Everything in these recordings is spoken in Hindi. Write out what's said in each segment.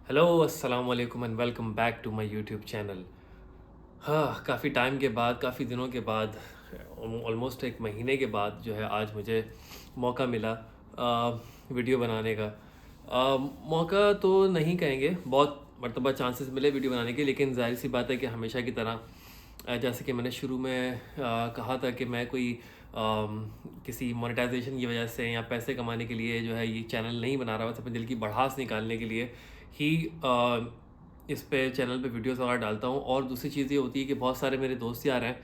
हेलो अस्सलाम वालेकुम and welcome back to my YouTube channel. हाँ, काफ़ी टाइम के बाद, काफ़ी दिनों के बाद, ऑलमोस्ट एक महीने के बाद जो है आज मुझे मौका मिला वीडियो बनाने का। मौका तो नहीं कहेंगे, बहुत मर्तबा चांसेस मिले वीडियो बनाने के, लेकिन जाहिर सी बात है कि हमेशा की तरह जैसे कि मैंने शुरू में कहा था कि मैं कोई किसी मोनेटाइजेशन की वजह से या पैसे कमाने के लिए जो है ये चैनल नहीं बना रहा, बस अपने दिल की भड़ास निकालने के लिए ही इस पे चैनल पे वीडियोस वगैरह डालता हूँ। और दूसरी चीज़ ये होती है कि बहुत सारे मेरे दोस्त यार हैं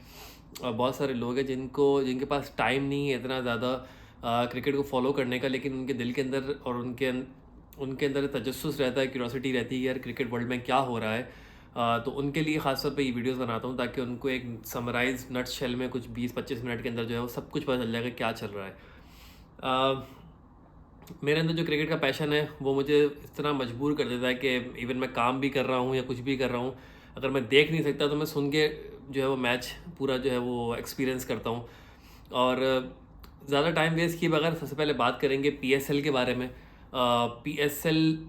और बहुत सारे लोग हैं जिनके पास टाइम नहीं है इतना ज़्यादा क्रिकेट को फॉलो करने का, लेकिन उनके दिल के अंदर और उनके अंदर तजस्सुस रहता है, क्यूरोसिटी रहती है कि यार क्रिकेट वर्ल्ड में क्या हो रहा है। तो उनके लिए ख़ासतौर पे ये वीडियोस बनाता हूँ ताकि उनको एक समराइज नट शेल में कुछ 20-25 मिनट के अंदर जो है वो सब कुछ पता चल जाएगा क्या चल रहा है। मेरे अंदर जो क्रिकेट का पैशन है वो मुझे इस तरह मजबूर कर देता है कि इवन मैं काम भी कर रहा हूँ या कुछ भी कर रहा हूँ, अगर मैं देख नहीं सकता तो मैं सुन के जो है वो मैच पूरा जो है वो एक्सपीरियंस करता हूँ। और ज़्यादा टाइम वेस्ट किए बगैर सबसे पहले बात करेंगे पीएसएल के बारे में। पीएसएल,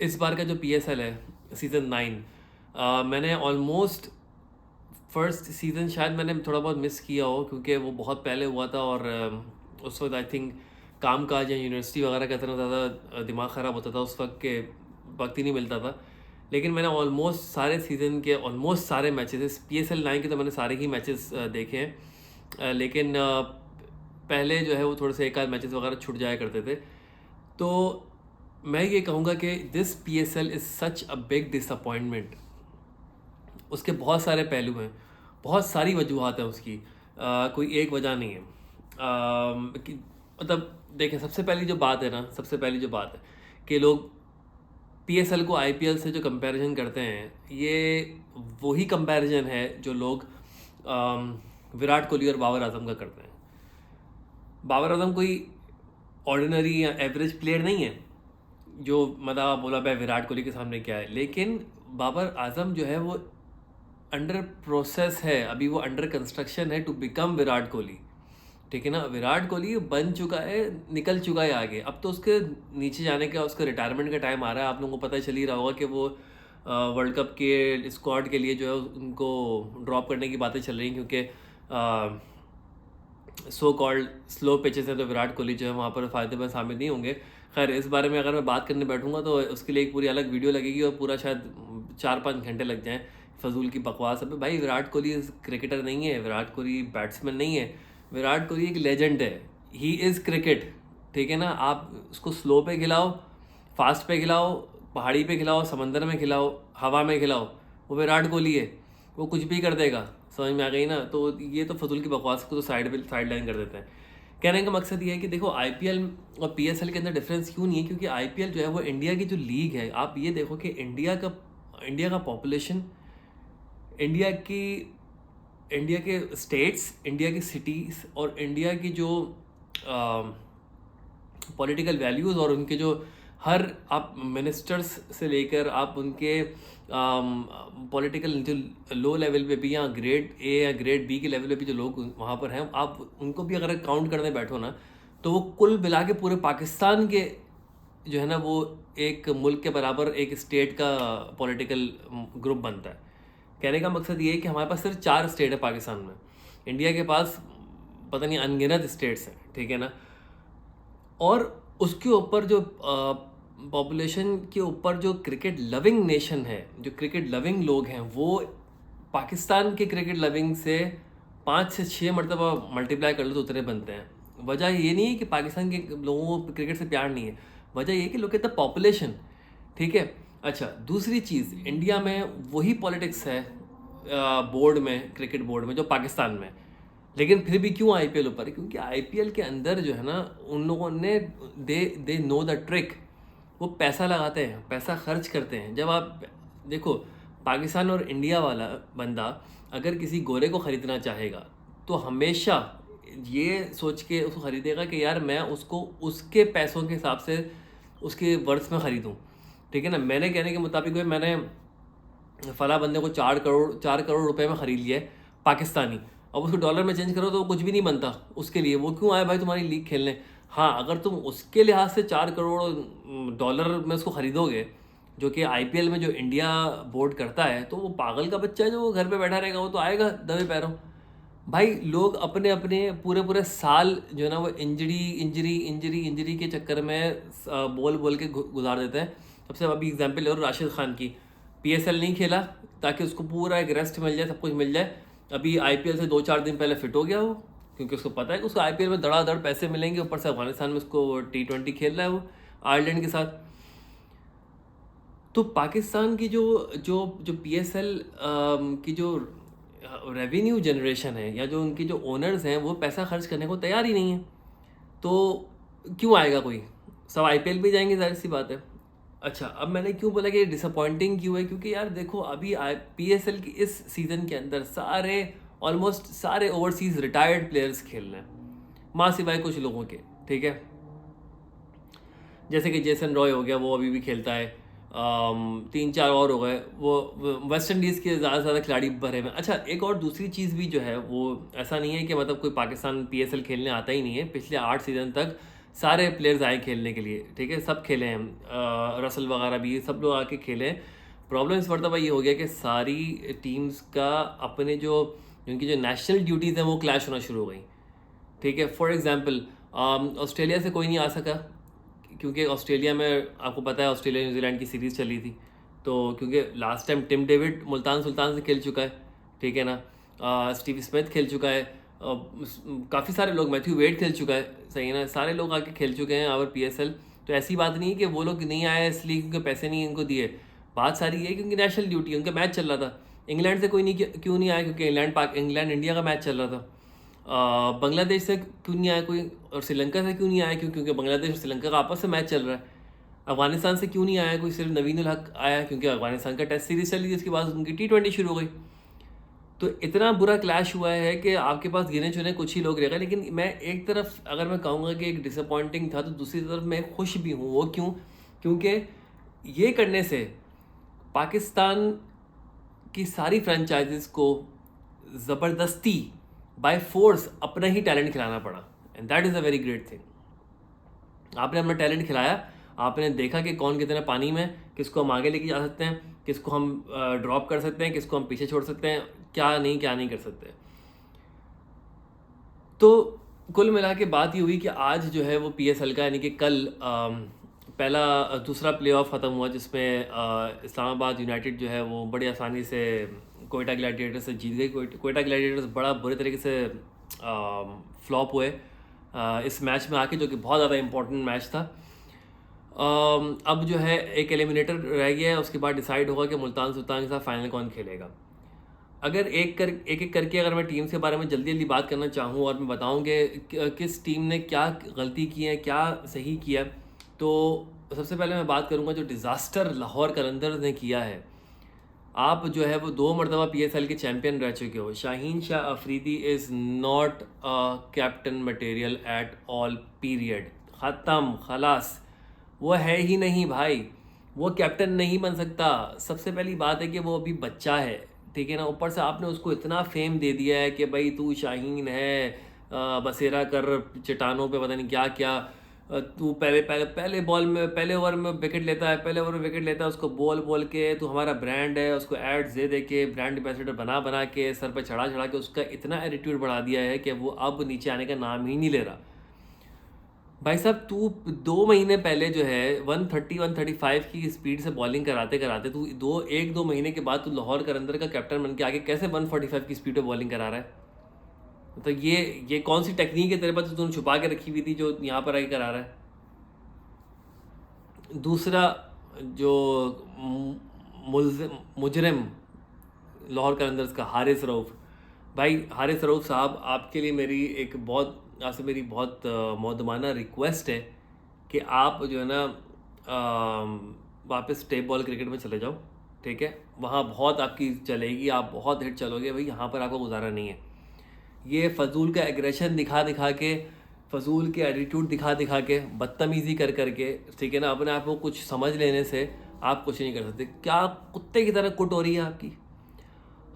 इस बार का जो पीएसएल है सीज़न 9, मैंने ऑलमोस्ट फर्स्ट सीज़न शायद मैंने थोड़ा बहुत मिस किया हो क्योंकि वो बहुत पहले हुआ था और उस वक्त आई थिंक काम काज या यूनिवर्सिटी वगैरह का इतना ज़्यादा दिमाग ख़राब होता था उस वक्त के वक्त ही नहीं मिलता था। लेकिन मैंने ऑलमोस्ट सारे सीज़न के ऑलमोस्ट सारे मैचेस पीएसएल 9 के तो मैंने सारे ही मैचेस देखे हैं। लेकिन पहले जो है वो थोड़े से एक आध मैचेस वगैरह छूट जाया करते थे। तो मैं ये कहूँगा कि this PSL is such a big disappointment. उसके बहुत सारे पहलू हैं, बहुत सारी वजूहात हैं उसकी, कोई एक वजह नहीं है। मतलब देखें, सबसे पहली जो बात है ना, सबसे पहली जो बात है कि लोग पीएसएल को आईपीएल से जो कंपैरिजन करते हैं, ये वही कंपैरिजन है जो लोग विराट कोहली और बाबर आजम का करते हैं। बाबर आजम कोई ऑर्डिनरी या एवरेज प्लेयर नहीं है जो मतलब बोला भाई विराट कोहली के सामने क्या है, लेकिन बाबर आजम जो है वो अंडर प्रोसेस है, अभी वो अंडर कंस्ट्रक्शन है टू बिकम विराट कोहली। ठीक है ना, विराट कोहली बन चुका है, निकल चुका है आगे, अब तो उसके नीचे जाने का, उसका रिटायरमेंट का टाइम आ रहा है। आप लोगों को पता चल ही रहा होगा कि वो वर्ल्ड कप के स्क्वाड के लिए जो है उनको ड्रॉप करने की बातें चल रही हैं क्योंकि सो कॉल्ड स्लो पिचेस हैं, तो विराट कोहली जो है वहाँ पर फ़ायदेमंद साबित नहीं होंगे। खैर, इस बारे में अगर मैं बात करने बैठूंगा तो उसके लिए एक पूरी अलग वीडियो लगेगी और पूरा शायद 4-5 घंटे लग जाएं फजूल की बकवास। अब भाई विराट कोहली क्रिकेटर नहीं है, विराट कोहली बैट्समैन नहीं है, विराट कोहली एक लेजेंड है। He is cricket. ठीक है ना, आप उसको स्लो पे खिलाओ, फास्ट पे खिलाओ, पहाड़ी पे खिलाओ, समंदर में खिलाओ, हवा में खिलाओ, वो विराट कोहली है, वो कुछ भी कर देगा। समझ में आ गई ना? तो ये तो फजूल की बकवास को तो साइड लाइन कर देते हैं। कहने का मकसद ये है कि देखो, आईपीएल और पीएसएल के अंदर डिफरेंस क्यों नहीं है, क्योंकि आईपीएल जो है वो इंडिया की जो लीग है, आप ये देखो कि इंडिया का पॉपुलेशन, इंडिया की इंडिया के स्टेट्स, इंडिया की सिटीज़ और इंडिया की जो पॉलिटिकल वैल्यूज़ और उनके जो हर आप मिनिस्टर्स से लेकर आप उनके पॉलिटिकल जो लो लेवल पे भी या ग्रेड ए या ग्रेड बी के लेवल पे भी जो लोग वहाँ पर हैं, आप उनको भी अगर काउंट करने बैठो ना, तो वो कुल मिला के पूरे पाकिस्तान के जो है ना वो एक मुल्क के बराबर एक स्टेट का पॉलिटिकल ग्रुप बनता है। कहने का मकसद ये है कि हमारे पास सिर्फ 4 स्टेट है पाकिस्तान में, इंडिया के पास पता नहीं अनगिनत स्टेट्स हैं। ठीक है ना, और उसके ऊपर जो पॉपुलेशन के ऊपर जो क्रिकेट लविंग नेशन है, जो क्रिकेट लविंग लोग हैं, वो पाकिस्तान के क्रिकेट लविंग से 5 से 6 मरतबा मल्टीप्लाई कर लो तो उतने बनते हैं। वजह ये नहीं है कि पाकिस्तान के लोगों को क्रिकेट से प्यार नहीं है, वजह ये है कि लोग कहते हैं पॉपुलेशन। ठीक है। अच्छा, दूसरी चीज़, इंडिया में वही पॉलिटिक्स है बोर्ड में, क्रिकेट बोर्ड में, जो पाकिस्तान में। लेकिन फिर भी क्यों आईपीएल ऊपर है? क्योंकि आईपीएल के अंदर जो है ना, उन लोगों ने दे नो द ट्रिक। वो पैसा लगाते हैं, पैसा खर्च करते हैं। जब आप देखो, पाकिस्तान और इंडिया वाला बंदा अगर किसी गोरे को ख़रीदना चाहेगा तो हमेशा ये सोच के उसको ख़रीदेगा कि यार मैं उसको उसके पैसों के हिसाब से उसके वर्थ में ख़रीदूँ। ठीक है ना, मैंने कहने के मुताबिक भाई मैंने फ़ला बंदे को 4 करोड़ रुपए में ख़रीद लिया है पाकिस्तानी, अब उसको डॉलर में चेंज करो तो वो कुछ भी नहीं बनता उसके लिए। वो क्यों आए भाई तुम्हारी लीग खेलने? हाँ, अगर तुम उसके लिहाज से 4 करोड़ डॉलर में उसको ख़रीदोगे जो कि आईपीएल में जो इंडिया बोर्ड करता है, तो वो पागल का बच्चा है जो वो घर पे बैठा रहेगा, वो तो आएगा दबे पैरों। भाई लोग अपने अपने पूरे पूरे साल जो है ना वो इंजरी इंजरी इंजरी इंजरी के चक्कर में बोल बोल के गुजार देते हैं। सबसे अभी एग्जांपल और राशिद खान की, पीएसएल नहीं खेला ताकि उसको पूरा एक रेस्ट मिल जाए, सब कुछ मिल जाए। अभी आईपीएल से 2-4 दिन पहले फिट हो गया वो, क्योंकि उसको पता है कि उसको आईपीएल में धड़ाधड़ पैसे मिलेंगे, ऊपर से अफगानिस्तान में उसको T20 खेल रहा है वो आयरलैंड के साथ। तो पाकिस्तान की जो जो जो पीएसएल की जो रेवेन्यू जनरेशन है, या जो उनके जो ओनर्स हैं, वो पैसा खर्च करने को तैयार ही नहीं है, तो क्यों आएगा कोई? सब आईपीएल भी जाएंगे, जाहिर सी बात है। अच्छा, अब मैंने क्यों बोला कि डिसअपॉइंटिंग क्यों है, क्योंकि यार देखो अभी पीएसएल की इस सीज़न के अंदर ऑलमोस्ट सारे ओवरसीज रिटायर्ड प्लेयर्स खेल रहे हैं, माँ सिवाय कुछ लोगों के, ठीक है। जैसे कि जेसन रॉय हो गया, वो अभी भी खेलता है। 3-4 और हो गए, वो वेस्ट इंडीज़ के ज़्यादा से ज़्यादा खिलाड़ी भरे हुए हैं। अच्छा, एक और दूसरी चीज़ भी जो है, वो ऐसा नहीं है कि मतलब कोई पाकिस्तान पीएसएल खेलने आता ही नहीं है। पिछले 8 सीज़न तक सारे प्लेयर्स आए खेलने के लिए, ठीक है, सब खेले हैं, रसल वगैरह भी सब लोग आके खेले हैं। प्रॉब्लम इस मरतबा ये हो गया कि सारी टीम्स का अपने जो उनकी जो नेशनल ड्यूटीज़ हैं वो क्लैश होना शुरू हो गई, ठीक है। फॉर एग्जांपल ऑस्ट्रेलिया से कोई नहीं आ सका, क्योंकि ऑस्ट्रेलिया में आपको पता है ऑस्ट्रेलिया न्यूजीलैंड की सीरीज़ चली थी, तो क्योंकि last time Tim David Multan Sultan से खेल चुका है, ठीक है ना, स्टीव स्मिथ खेल चुका है, काफ़ी सारे लोग, मैथ्यू वेड खेल चुका है, सही है ना, सारे लोग आके खेल चुके हैं और पीएसएल। तो ऐसी बात नहीं है कि वो लोग नहीं आए इसलिए क्योंकि पैसे नहीं इनको दिए, बात सारी है क्योंकि नेशनल ड्यूटी, उनका मैच चल रहा था। इंग्लैंड से कोई नहीं क्यों नहीं आया, क्योंकि इंग्लैंड इंडिया का मैच चल रहा था। बांग्लादेश से क्यों नहीं आया कोई, और श्रीलंका से क्यों नहीं आया, क्योंकि बांग्लादेश और श्रीलंका का आपस में मैच चल रहा है। अफगानिस्तान से क्यों नहीं आया कोई, सिर्फ नवीन उल हक आया क्योंकि अफगानिस्तान का टेस्ट सीरीज चली थी, उसके बाद उनकी T20 शुरू हो गई। तो इतना बुरा क्लैश हुआ है कि आपके पास गिने चुने कुछ ही लोग रह गए। लेकिन मैं एक तरफ अगर मैं कहूँगा कि एक डिसअपॉइंटिंग था, तो दूसरी तरफ मैं खुश भी हूँ। वो क्यों? क्योंकि ये करने से पाकिस्तान की सारी फ्रेंचाइजीज को ज़बरदस्ती बाय फोर्स अपना ही टैलेंट खिलाना पड़ा, and that is a very great thing. आपने अपना टैलेंट खिलाया, आपने देखा कि कौन कितना पानी में, किसको हम आगे लेके जा सकते हैं, किसको हम ड्रॉप कर सकते हैं, किसको हम पीछे छोड़ सकते हैं, क्या नहीं कर सकते। तो कुल मिला के बात ये हुई कि आज जो है वो पीएसएल का, यानी कि कल दूसरा प्लेऑफ ख़त्म हुआ, जिसमें इस्लामाबाद यूनाइटेड जो है वो बड़ी आसानी से कोयटा ग्लैडिएटर्स से जीत गई। कोयटा ग्लैडिएटर्स बड़ा बुरे तरीके से फ्लॉप हुए इस मैच में आके, जो कि बहुत ज़्यादा इम्पोर्टेंट मैच था। अब जो है एक एलिमिनेटर रह गया है, उसके बाद डिसाइड होगा कि मुल्तान सुल्तान के साथ फाइनल कौन खेलेगा। अगर एक करके अगर मैं टीम्स के बारे में जल्दी बात करना चाहूँ और मैं बताऊँ कि किस टीम ने क्या गलती की है, क्या सही किया, तो सबसे पहले मैं बात करूँगा जो डिज़ास्टर लाहौर कलंदर्स ने किया है। आप जो है वो 2 मरतबा पीएसएल के चैम्पियन रह चुके हो। Shaheen Shah Afridi is not captain material at all, period, ख़त्म, खलास, वो है ही नहीं भाई, वो कैप्टन नहीं बन सकता। सबसे पहली बात है कि वो अभी बच्चा है, ठीक है ना। ऊपर से आपने उसको इतना फेम दे दिया है कि भाई तू शाहीन है, बसेरा कर चट्टानों पे, पता नहीं क्या क्या, तू पहले बॉल में, पहले ओवर में विकेट लेता है, उसको बोल के तू हमारा ब्रांड है, उसको एड्स दे के ब्रांड एम्बेसडर बना के सर पे चढ़ा के उसका इतना एटीट्यूड बढ़ा दिया है कि वो अब नीचे आने का नाम ही नहीं ले रहा। भाई साहब, तू 2 महीने पहले जो है 130-135 की स्पीड से बॉलिंग कराते तू 1-2 महीने के बाद तू लाहौर कलंदर का कैप्टन बन के आगे कैसे 145 की स्पीड पे बॉलिंग करा रहा है? तो ये कौन सी टेक्निक है तेरे पास जो तूने छुपा के रखी हुई थी, जो यहाँ पर आके करा रहा है? दूसरा जो मुजरिम लाहौर कलंदर्स का हारिस रऊफ़, भाई हारिस रऊफ़ साहब, आपके लिए मेरी आपसे मेरी बहुत मौदमाना रिक्वेस्ट है कि आप जो है ना वापस टेप बॉल क्रिकेट में चले जाओ, ठीक है। वहाँ बहुत आपकी चलेगी, आप बहुत हिट चलोगे भाई, यहाँ पर आपको गुजारा नहीं है। ये फजूल का एग्रेशन दिखा के, फजूल के एटीट्यूड दिखा के, बदतमीज़ी कर के, ठीक है ना, अपने आप को कुछ समझ लेने से आप कुछ नहीं कर सकते। क्या कुत्ते की तरह कुट हो रही है आपकी,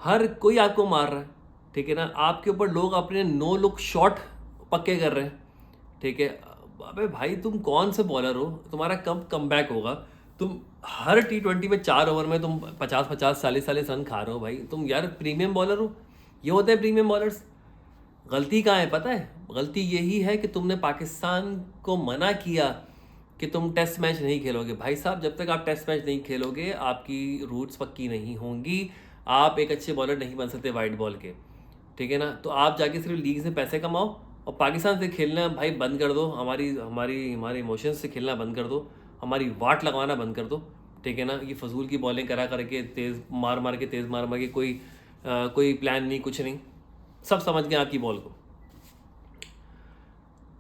हर कोई आपको मार रहा है, ठीक है ना। आपके ऊपर लोग अपने नो लुक शॉट पक्के कर रहे हैं, ठीक है। अबे भाई, तुम कौन से बॉलर हो, तुम्हारा कब कमबैक होगा? तुम हर T20 में 4 ओवर में तुम 50-50 40-40 रन खा रहे हो भाई, तुम यार प्रीमियम बॉलर हो। ये होते हैं प्रीमियम बॉलर्स। गलती कहाँ है पता है? गलती यही है कि तुमने पाकिस्तान को मना किया कि तुम टेस्ट मैच नहीं खेलोगे। भाई साहब, जब तक आप टेस्ट मैच नहीं खेलोगे आपकी रूट्स पक्की नहीं होंगी, आप एक अच्छे बॉलर नहीं बन सकते वाइट बॉल के, ठीक है ना। तो आप जाके सिर्फ लीग से पैसे कमाओ और पाकिस्तान से खेलना भाई बंद कर दो, हमारी हमारी हमारे इमोशंस से खेलना बंद कर दो, हमारी वाट लगवाना बंद कर दो, ठीक है ना। ये फजूल की बॉलिंग करा करके तेज़ मार मार के कोई प्लान नहीं, कुछ नहीं, सब समझ गए आपकी बॉल को।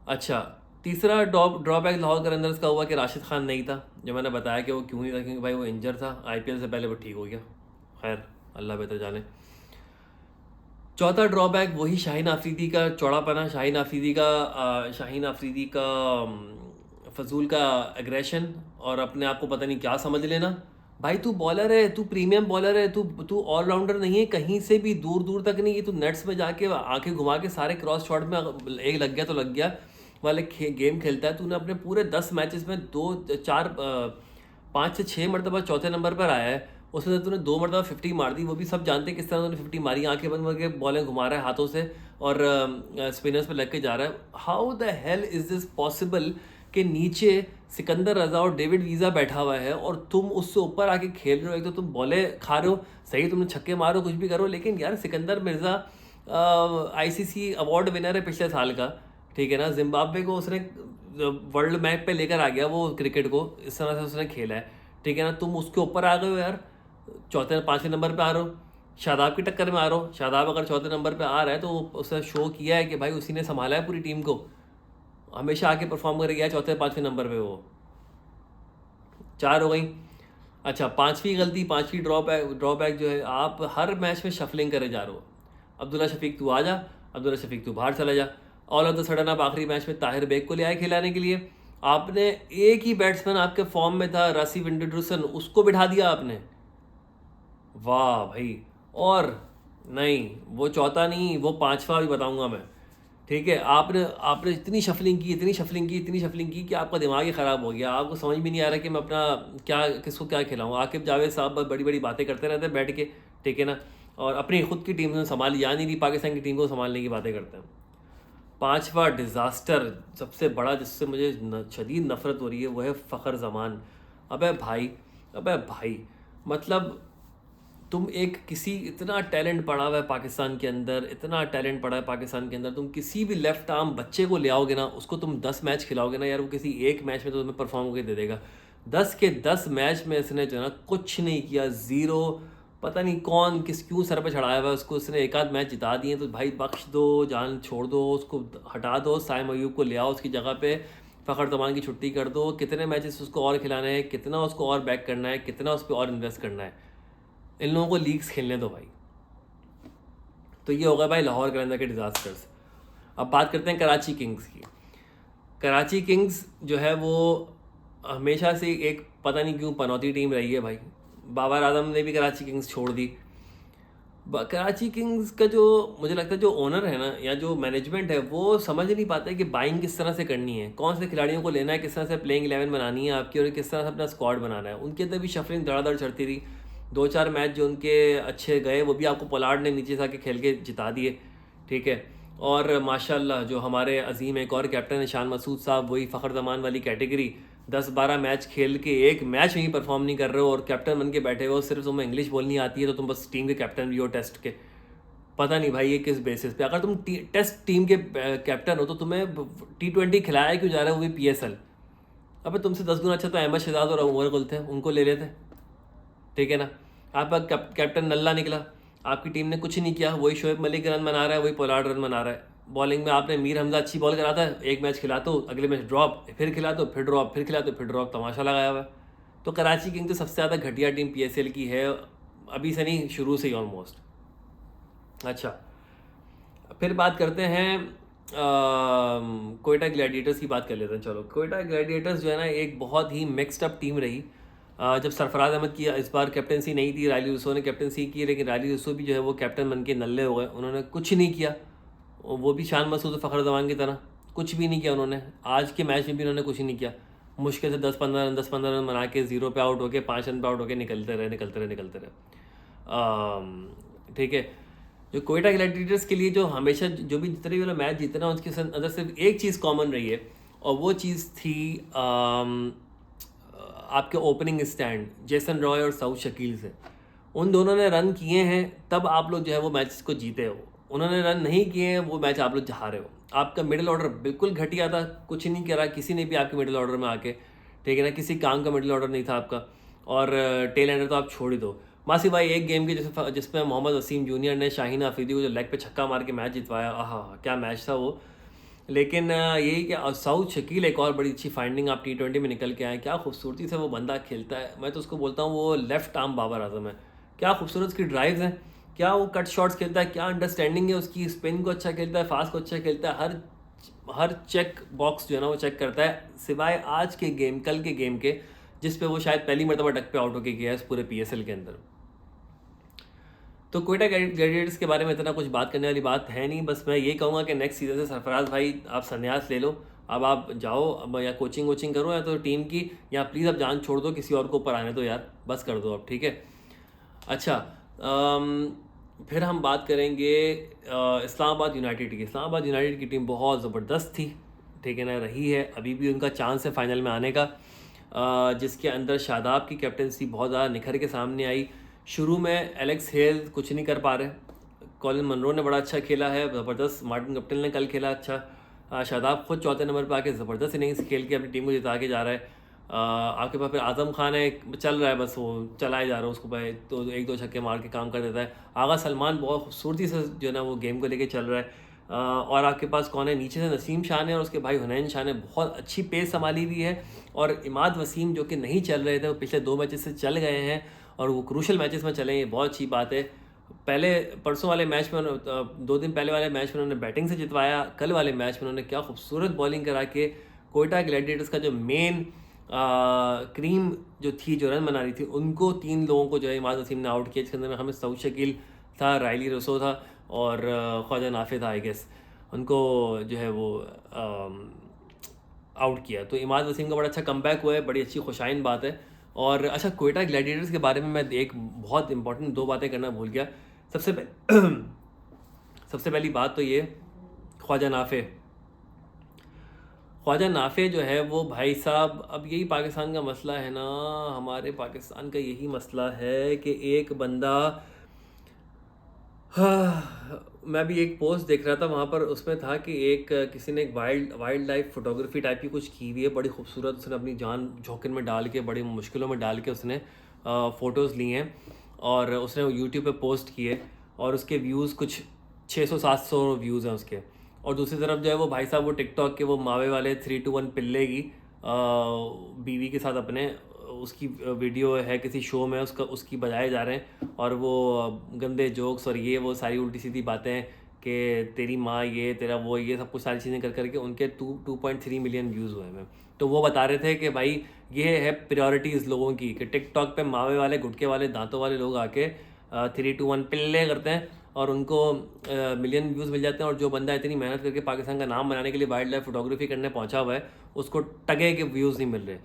अच्छा, तीसरा ड्रॉबैक लाहौर कलंदर्स का हुआ कि राशिद खान नहीं था, जो मैंने बताया कि वो क्यों नहीं था, क्योंकि भाई वो इंजर था, आईपीएल से पहले वो ठीक हो गया। खैर, अल्लाह बेहतर जाने। चौथा ड्रॉबैक वही शाहीन आफरीदी का चौड़ापना, शाहीन आफरीदी का फजूल का एग्रेशन और अपने आप को पता नहीं क्या समझ लेना। भाई तू बॉलर है, तू प्रीमियम बॉलर है, तू ऑलराउंडर नहीं है, कहीं से भी दूर दूर तक नहीं है। तू नेट्स में जाके आंखें घुमा के सारे क्रॉस शॉट में एक लग गया तो लग गया वाले गेम खेलता है। तूने अपने पूरे 10 मैचेस में 5 से 6 मरतबा चौथे नंबर पर आया है, उसमें से तूने 2 मरतबा 50 मार दी। वो भी सब जानते हैं किस तरह तूने 50 मारी, आंखें बंद करके बॉलें घुमा रहा है हाथों से और स्पिनर्स पे लग के जा रहा है। How the hell is this possible कि नीचे सिकंदर रजा और डेविड वीज़ा बैठा हुआ है और तुम उससे ऊपर आके खेल रहे हो। एक तो तुम बॉलें खा रहे हो, सही तुमने छक्के मारो कुछ भी करो, लेकिन यार Sikandar Mirza ICC award winner है पिछले साल का, ठीक है ना। जिम्बाब्वे को उसने वर्ल्ड मैप पे लेकर आ गया, वो क्रिकेट को इस तरह से उसने खेला है, ठीक है ना। तुम उसके ऊपर आ गए हो यार, चौथे 5वें नंबर पे आ रहे हो, शादाब की टक्कर में आ रहे हो। शादाब अगर चौथे नंबर पे आ रहा है तो उसने शो किया है कि भाई उसी ने संभाला है पूरी टीम को, हमेशा आके परफॉर्म कर गया चौथे 5वें नंबर पे। वो 4 हो गई। अच्छा, पांचवी ड्रॉबैक जो है, आप हर मैच में शफलिंग करे जा रहे हो। अब्दुल्ला शफीक तू आ जा, अब्दुल्ला शफीक तू बाहर चला जा। ऑल ऑफ द सडन आप आखिरी मैच में ताहिर बेग को ले आए खिलाने के लिए। आपने एक ही बैट्समैन आपके फॉर्म में था, रासी विंडरसन, उसको बिठा दिया आपने। वाह भाई। और नहीं, वो चौथा नहीं, वो 5वां भी बताऊंगा मैं, ठीक है। आपने इतनी शफलिंग की कि आपका दिमाग ही ख़राब हो गया। आपको समझ भी नहीं आ रहा कि मैं अपना किसको क्या खिलाऊँ। आकिब जावेद साहब बड़ी बड़ी बातें करते रहते हैं बैठ के, ठीक है ना, और अपनी खुद की टीम से संभाली या नहीं, पाकिस्तान की टीम को संभालने की बातें करते हैं। 5वां डिज़ास्टर सबसे बड़ा, जिससे मुझे शदीद नफ़रत हो रही है, वो है फ़खर ज़मान। अबे भाई, मतलब तुम एक किसी इतना टैलेंट पड़ा हुआ है पाकिस्तान के अंदर, तुम किसी भी लेफ्ट आर्म बच्चे को ले आओगे ना, उसको तुम 10 मैच खिलाओगे ना यार, वो किसी एक मैच में तो तुम्हें परफॉर्म करके दे देगा। 10 के 10 मैच में इसने जो है ना कुछ नहीं किया, ज़ीरो। पता नहीं कौन क्यों सर पे चढ़ाया हुआ है उसको, उसने एक आध मैच जिता दिए तो भाई बख्श दो, जान छोड़ दो, उसको हटा दो, साइम अयूब को ले आओ उसकी जगह पे, फ़खर ज़मान की छुट्टी कर दो। कितने मैचेस उसको और खिलाने हैं, कितना उसको और बैक करना है, कितना उस पर और इन्वेस्ट करना है। इन लोगों को लीग्स खेलने दो भाई। तो ये होगा भाई लाहौर कलंदर के डिज़ास्टर्स। अब बात करते हैं कराची किंग्स की। कराची किंग्स जो है वो हमेशा से एक पता नहीं क्यों पनौती टीम रही है भाई। बाबर आजम ने भी कराची किंग्स छोड़ दी। कराची किंग्स का जो मुझे लगता है जो ओनर है ना, या जो मैनेजमेंट है, वो समझ नहीं पाता है कि बाइंग किस तरह से करनी है, कौन से खिलाड़ियों को लेना है, किस तरह से प्लेइंग 11 बनानी है आपकी, और किस तरह से अपना स्क्वाड बनाना है। उनके अंदर भी शफलिंग धड़ाधड़ चढ़ती रही। 2-4 मैच जो उनके अच्छे गए, वो भी आपको पोलार्ड ने नीचे से आके खेल के जिता दिए, ठीक है। और माशाल्लाह जो हमारे अजीम एक और कैप्टन है शान मसूद साहब, वही फ़खर ज़मान वाली कैटेगरी, 10-12 मैच खेल के एक मैच में ही परफॉर्म नहीं कर रहे हो और कैप्टन बन के बैठे हो। सिर्फ तुम्हें इंग्लिश बोलनी आती है तो तुम बस टीम के कैप्टन भी हो टेस्ट के। पता नहीं भाई ये किस बेसिस पे, अगर तुम टेस्ट टीम के कैप्टन हो तो तुम्हें T20 खिलाया क्यों जा रहा है, वो भी PSL। अबे तुमसे 10 गुना अच्छा तो अहमद शहजाद और उमर गुल थे, उनको ले लेते, ठीक है ना। आपका कैप्टन नल्ला निकला, आपकी टीम ने कुछ नहीं किया, वही शोएब मलिक रन बना रहा है, वही पोलार्ड रन बना रहा है। बॉलिंग में आपने मीर हमजा अच्छी बॉल कराता है, एक मैच खिला तो अगले मैच ड्रॉप, फिर खिला तो फिर ड्रॉप, फिर खिला तो फिर ड्रॉप, तमाशा लगाया हुआ है। तो कराची किंग तो सबसे ज़्यादा घटिया टीम PSL की है, अभी से नहीं शुरू से ही ऑलमोस्ट। अच्छा, फिर बात करते हैं कोयटा ग्लैडिएटर्स की बात कर लेते हैं। चलो, कोयटा ग्लैडिएटर्स जो है ना एक बहुत ही मिक्सड अप टीम रही। जब सरफराज अहमद की इस बार कैप्टनसी नहीं थी, रायली रूसो ने कैप्टनसी की, लेकिन रायली रूसो भी जो है वो कैप्टन बन के नल्ले हो गए, उन्होंने कुछ नहीं किया। वो भी शान मसूद फ़खर ज़मान की तरह कुछ भी नहीं किया उन्होंने। आज के मैच में भी उन्होंने कुछ नहीं किया। मुश्किल से 10-15 रन बना के 0 पे आउट होके 5 रन पे आउट होके निकलते रहे। ठीक है, जो कोयटा ग्लैडिएटर्स के लिए जो हमेशा जो भी जितने भी वाला मैच जीते ना, उसके अंदर सिर्फ एक चीज़ कॉमन रही है, और वो चीज़ थी आपके ओपनिंग स्टैंड जेसन रॉय और सऊद शकील से। उन दोनों ने रन किए हैं तब आप लोग जो है वो मैच को जीते हो, उन्होंने रन नहीं किए हैं वो मैच आप लोग हारे हो। आपका मिडिल ऑर्डर बिल्कुल घटिया था, कुछ नहीं करा किसी ने भी आपके मिडिल ऑर्डर में आके, ठीक है ना, किसी काम का मिडिल ऑर्डर नहीं था आपका। और टेल एंडर तो आप छोड़ ही दो। मासी भाई एक गेम के जिसमें मोहम्मद वसीम जूनियर ने शाहीन आफरीदी को जो लेग पे छक्का मार के मैच जितवाया, आहा क्या मैच था वो। लेकिन यही कि सऊद शकील एक और बड़ी अच्छी फाइंडिंग आप T20 में निकल के आए, क्या खूबसूरती से वो बंदा खेलता है। मैं तो उसको बोलता हूँ वो लेफ्ट आर्म बाबर आजम है, क्या खूबसूरत उसकी ड्राइव्स हैं, क्या वो कट शॉट्स खेलता है, क्या अंडरस्टैंडिंग है उसकी, स्पिन को अच्छा खेलता है, फास्ट को अच्छा खेलता है, हर चेक बॉक्स जो है ना वो चेक करता है, सिवाय आज के गेम, कल के गेम के, जिस पे वो शायद पहली मरतबा डक पे आउट होके गया है इस पूरे PSL के अंदर। तो कोयटा ग्लैडिएटर्स के बारे में इतना कुछ बात करने वाली बात है नहीं। बस मैं ये कहूँगा कि नेक्स्ट सीज़न से सरफराज भाई आप संन्यास ले लो, अब आप जाओ, अब या कोचिंग करो या तो टीम की, या प्लीज़ अब जान छोड़ दो, किसी और को ऊपर आने दो यार, बस कर दो अब, ठीक है। अच्छा, फिर हम बात करेंगे इस्लामाबाद यूनाइटेड की। इस्लामाबाद यूनाइटेड की टीम बहुत ज़बरदस्त थी, ठीक है ना, रही है, अभी भी उनका चांस है फाइनल में आने का, जिसके अंदर शादाब की कैप्टनसी बहुत ज़्यादा निखर के सामने आई। शुरू में एलेक्स हेल कुछ नहीं कर पा रहे, कॉलिन मनरो ने बड़ा अच्छा खेला है, ज़बरदस्त, मार्टिन गप्टिल ने कल खेला अच्छा, शादाब खुद चौथे नंबर पर आके ज़बरदस्त इनिंग्स खेल के अपनी टीम को जिता के जा रहा है। आपके पास फिर आज़म खान है, चल रहा है, बस वो चलाए जा रहा है उसको भाई, तो 1-2 छक्के मार के काम कर देता है। आगा सलमान बहुत खूबसूरती से जो है ना वो गेम को लेके चल रहा है। और आपके पास कौन है नीचे से, नसीम शाह ने और उसके भाई हुनैन शाह ने बहुत अच्छी पेस संभाली हुई है। और इमाद वसीम जो कि नहीं चल रहे थे, वो पिछले 2 मैचेस से चल गए हैं और वो क्रूशल मैचेस में चले, ये बहुत अच्छी बात है। पहले परसों वाले मैच में 2 दिन पहले वाले मैच में उन्होंने बैटिंग से जितवाया, कल वाले मैच में उन्होंने क्या खूबसूरत बॉलिंग करा के कोयटा ग्लैडिएटर्स का जो मेन क्रीम जो थी, जो रन बना रही थी, उनको 3 लोगों को जो है इमाद वसीम ने आउट किया, जिसके अंदर हमें सऊद शकील था, रायली रसो था और ख्वाजा नाफे था आई गेस, उनको जो है वो आउट किया। तो इमाद वसीम का बड़ा अच्छा कमबैक हुआ है, बड़ी अच्छी खुशाइन बात है। और अच्छा, कोयटा ग्लैडिएटर्स के बारे में मैं एक बहुत इंपॉर्टेंट 2 बातें करना भूल गया। सबसे पहली बात तो ये, ख्वाजा नाफे जो है वो भाई साहब, अब यही पाकिस्तान का मसला है ना, हमारे पाकिस्तान का यही मसला है कि एक बंदा, मैं भी एक पोस्ट देख रहा था, वहाँ पर उसमें था कि किसी ने एक वाइल्ड लाइफ फोटोग्राफी टाइप की कुछ की हुई है, बड़ी खूबसूरत, उसने अपनी जान जोखिम में डाल के, बड़ी मुश्किलों में डाल के उसने फ़ोटोज़ ली हैं और उसने यूट्यूब पे पोस्ट किए, और उसके व्यूज़ कुछ 600-700 व्यूज़ हैं उसके। और दूसरी तरफ जो है वो भाई साहब वो टिकटॉक के वो मावे वाले 3-2-1 पिल्ले की बीवी के साथ अपने, उसकी वीडियो है किसी शो में, उसकी बजाए जा रहे हैं, और वो गंदे जोक्स और ये वो सारी उल्टी सीधी बातें कि तेरी माँ ये, तेरा वो, ये सब कुछ सारी चीज़ें कर करके उनके 2.3 मिलियन व्यूज़ हुए हैं। तो वो बता रहे थे कि भाई ये है प्रायोरिटीज़ लोगों की, कि टिकटॉक पे मावे वाले, गुटके वाले, दांतों वाले लोग आके 3-2-1 पिल्ले करते हैं और उनको मिलियन व्यूज़ मिल जाते हैं, और जो बंदा इतनी मेहनत करके पाकिस्तान का नाम बनाने के लिए वाइल्ड लाइफ फोटोग्राफी करने पहुंचा हुआ है, उसको टगे के व्यूज़ नहीं मिल रहे।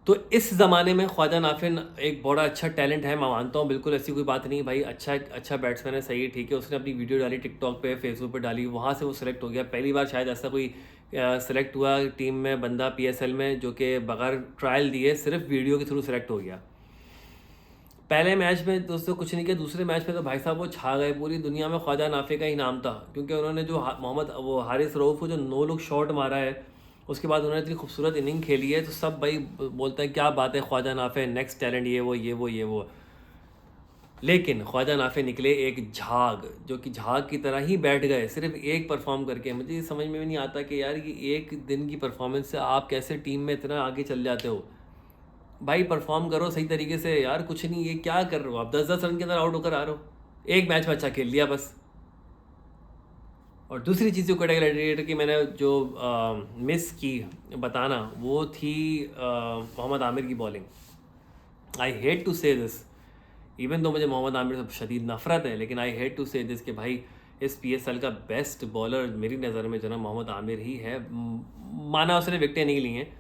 तो इस ज़माने में ख्वाजा नाफिन एक बड़ा अच्छा टैलेंट है, मैं मानता हूँ, बिल्कुल ऐसी कोई बात नहीं भाई, अच्छा बैट्समैन है, सही है, ठीक है। उसने अपनी वीडियो डाली टिकटॉक पे, फेसबुक पे डाली, वहाँ से वो सिलेक्ट हो गया। पहली बार शायद ऐसा कोई सिलेक्ट हुआ टीम में बंदा PSL में जो कि बगैर ट्रायल दिए सिर्फ वीडियो के थ्रू सिलेक्ट हो गया। पहले मैच में दोस्तों कुछ नहीं किया, दूसरे मैच में तो भाई साहब वो छा गए, पूरी दुनिया में ख्वाजा नाफे का ही नाम था, क्योंकि उन्होंने जो मोहम्मद वो हारिस रऊफ़ को जो 9 लुक शॉट मारा है, उसके बाद उन्होंने इतनी खूबसूरत इनिंग खेली है, तो सब भाई बोलते हैं क्या बात है, ख्वाजा नाफे नेक्स्ट टैलेंट, ये वो। लेकिन ख्वाजा नाफे निकले एक झाग, जो कि झाग की तरह ही बैठ गए सिर्फ एक परफॉर्म करके। मुझे ये समझ में भी नहीं आता कि यार ये एक दिन की परफॉर्मेंस से आप कैसे टीम में इतना आगे चल जाते हो। भाई परफॉर्म करो सही तरीके से यार, कुछ नहीं, ये क्या कर रहे हो आप, 10-10 रन के अंदर आउट होकर आ रहे हो, एक मैच में अच्छा खेल लिया बस। और दूसरी चीज़ जो कोयटा ग्लैडिएटर की मैंने जो मिस की बताना, वो थी मोहम्मद आमिर की बॉलिंग। आई हेट टू से दिस, इवन तो मुझे मोहम्मद आमिर से शदीद नफरत है, लेकिन आई हेट टू से दिस कि भाई इस PSL का बेस्ट बॉलर मेरी नज़र में जो ना मोहम्मद आमिर ही है। माना उसने विकटें नहीं ली हैं,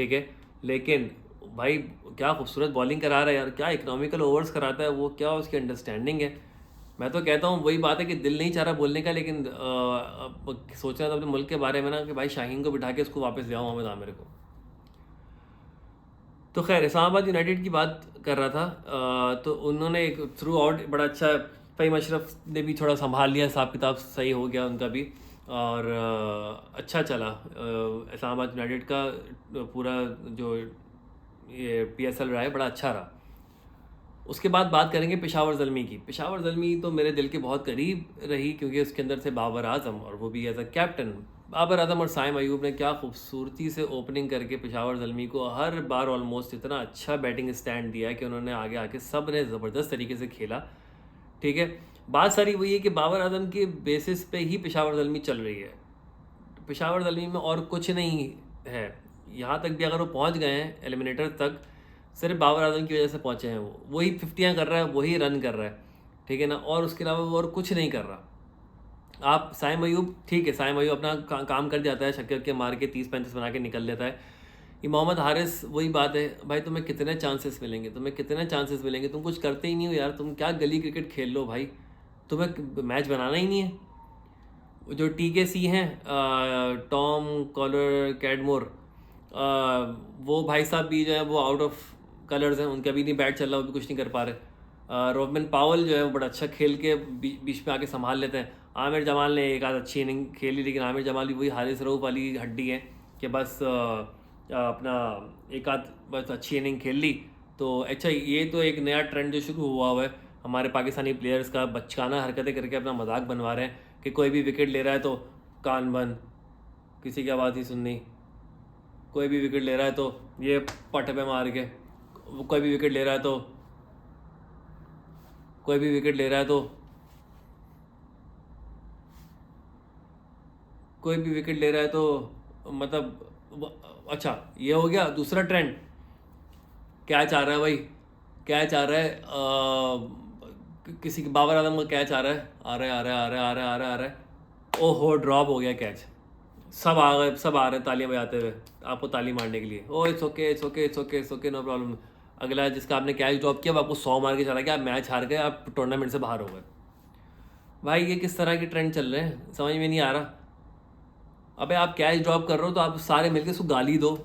ठीक है, लेकिन भाई क्या खूबसूरत बॉलिंग करा रहा है यार, क्या इकोनॉमिकल ओवर्स कराता है वो, क्या उसकी अंडरस्टैंडिंग है। मैं तो कहता हूँ वही बात है कि दिल नहीं चाह रहा बोलने का, लेकिन सोच रहा था अपने मुल्क के बारे में ना कि भाई शाहीन को बिठा के उसको वापस ले आओ मोहम्मद आमिर को। तो खैर इस्लामाबाद यूनाइटेड की बात कर रहा था, तो उन्होंने एक थ्रू आउट बड़ा अच्छा, फ़हीम अशरफ ने भी थोड़ा संभाल लिया, हिसाब किताब सही हो गया उनका भी, और अच्छा चला इस्लामाबाद यूनाइटेड का पूरा जो ये PSL रहा है, बड़ा अच्छा रहा। उसके बाद बात करेंगे पेशावर ज़ल्मी की। पेशावर ज़ल्मी तो मेरे दिल के बहुत करीब रही, क्योंकि उसके अंदर से बाबर आज़म, और वो भी एज अ कैप्टन। बाबर आज़म और साइम अयूब ने क्या खूबसूरती से ओपनिंग करके पेशावर ज़ल्मी को हर बार ऑलमोस्ट इतना अच्छा बैटिंग स्टैंड दिया कि उन्होंने आगे आके सब ने ज़बरदस्त तरीके से खेला। ठीक है, बात सारी वही है कि बाबर आज़म के बेसिस पे ही पेशावर ज़ल्मी चल रही है। पेशावर ज़ल्मी में और कुछ नहीं है। यहाँ तक भी अगर वो पहुँच गए हैं एलिमिनेटर तक, सिर्फ बाबर आजम की वजह से पहुँचे हैं। वो वही 50 कर रहा है, वही रन कर रहा है, ठीक है ना, और उसके अलावा वो और कुछ नहीं कर रहा। आप साइम अयूब, ठीक है, साइम अयूब अपना काम कर जाता है, छक्के के मार के 30-35 बना के निकल लेता है। ये मोहम्मद हारिस, वही बात है भाई, तुम्हें कितने चांसेस मिलेंगे, तुम्हें कितने चांसेस मिलेंगे, तुम कुछ करते ही नहीं हो यार। तुम क्या गली क्रिकेट खेल लो भाई, तुम्हें मैच बनाना ही नहीं है। जो TKC हैं, टॉम कॉलर कैडमोर, वो भाई साहब भी जो है वो आउट ऑफ कलर्स हैं, उनका भी नहीं बैट चल रहा, वो भी कुछ नहीं कर पा रहे। रोबमन पावल जो है वो बड़ा अच्छा खेल के बीच में आके संभाल लेते हैं। आमिर जमाल ने एक आध अच्छी इनिंग खेली, लेकिन आमिर जमाल भी वही हारिस रऊफ वाली हड्डी है कि बस अपना एक आध बस अच्छी इनिंग खेल ली। तो अच्छा, ये तो एक नया ट्रेंड जो शुरू हुआ है हमारे पाकिस्तानी प्लेयर्स का, बचकाना हरकतें करके अपना मजाक बनवा रहे हैं कि कोई भी विकेट ले रहा है तो कान बंद, किसी की आवाज़ नहीं सुननी। कोई भी विकेट ले रहा है तो ये पट पे मार के, कोई भी विकेट ले रहा है तो, कोई भी विकेट ले रहा है तो, कोई भी विकेट ले रहा है तो, मतलब अच्छा ये हो गया दूसरा ट्रेंड। क्या चाह रहा है भाई, क्या चाह रहा है, किसी के बाबर आजम का क्या चाह रहा है, आ रहा है आ रहा है आ रहा है आ रहा है आ रहा है आ रहा है, ओहो ड्रॉप हो गया कैच। सब आ गए, सब आ रहे हैं तालियां बजाते हुए आपको ताली मारने के लिए। Oh it's okay it's okay it's okay it's okay, no problem. अगला जिसका आपने कैच ड्रॉप किया वो आपको 100 मार के चला गया, आप मैच हार गए, आप टूर्नामेंट से बाहर हो गए। भाई ये किस तरह के ट्रेंड चल रहे हैं, समझ में नहीं आ रहा। अबे आप कैच ड्रॉप कर रहे हो तो आप सारे मिलकर उसको गाली दो,